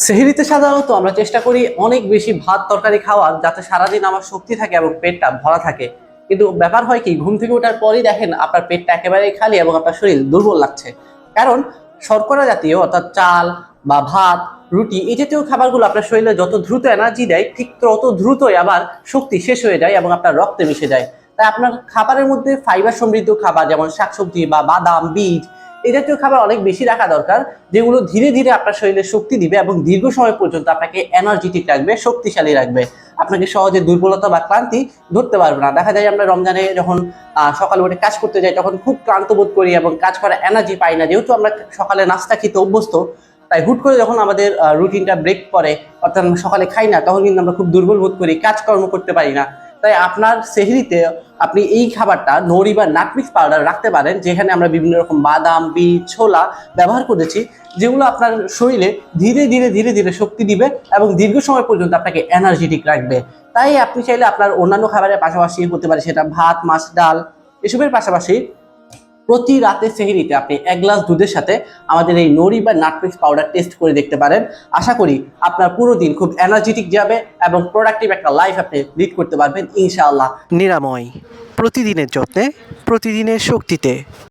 সেহরিতে সাধারণত আমরা চেষ্টা করি অনেক বেশি ভাত তরকারি খাওয়ার, যাতে সারাদিন আমার শক্তি থাকে এবং পেটটা ভরা থাকে। কিন্তু ব্যাপার হয় কি, ঘুম থেকে ওঠার পরই দেখেন আপনার পেটটা একেবারেই খালি এবং আপনার শরীর দুর্বল লাগছে। কারণ শর্করা জাতীয় অর্থাৎ চাল বা ভাত, রুটি এই জাতীয় খাবারগুলো আপনার শরীরে যত দ্রুত এনার্জি দেয়, ঠিক তত দ্রুতই আবার শক্তি শেষ হয়ে যায় এবং আপনার রক্তে মিশে যায়। তাই আপনার খাবারের মধ্যে ফাইবার সমৃদ্ধ খাবার যেমন শাকসবজি বা বাদাম, বীজ এই জাতীয় খাবার অনেক বেশি রাখা দরকার, যেগুলো ধীরে ধীরে আপনার শরীরে শক্তি দিবে এবং দীর্ঘ সময় পর্যন্ত আপনাকে এনার্জেটিক রাখবে, শক্তিশালী রাখবে। আপনাকে সহজে দুর্বলতা বা ক্লান্তি ধরতে পারবে না। দেখা যায় আমরা রমজানে যখন সকালে উঠে কাজ করতে যাই, তখন খুব ক্লান্ত বোধ করি এবং কাজ করার এনার্জি পাই না, যেহেতু আমরা সকালে নাস্তা খেতে অভ্যস্ত। তাই হুট করে যখন আমাদের রুটিনটা ব্রেক করে, অর্থাৎ আমরা সকালে খাই না, তখন কিন্তু আমরা খুব দুর্বল বোধ করি, কাজকর্ম করতে পারি না। তাই আপনার সেহরিতে আপনি এই খাবারটা নড়ি বা নাটমিক্স পাউডার রাখতে পারেন, যেখানে আমরা বিভিন্ন রকম বাদাম, বীজ, ছোলা ব্যবহার করেছি, যেগুলো আপনার শরীরে ধীরে ধীরে ধীরে ধীরে শক্তি দিবে এবং দীর্ঘ সময় পর্যন্ত আপনাকে এনার্জেটিক রাখবে। তাই আপনি চাইলে আপনার অন্যান্য খাবারের পাশাপাশি হতে পারে সেটা ভাত, মাছ, ডাল এসবের পাশাপাশি প্রতি রাতে সেহরিতে আপনি 1 গ্লাস দুধের সাথে আমাদের এই নড়ি বা নাটমিক্স পাউডার টেস্ট করে দেখতে পারেন। আশা করি আপনার পুরো দিন খুব এনার্জেটিক যাবে এবং প্রোডাক্টিভ একটা লাইফ আপনি লিড করতে পারবেন ইনশাআল্লাহ। নিরাময়, প্রতিদিনের যত্নে, প্রতিদিনের শক্তিতে।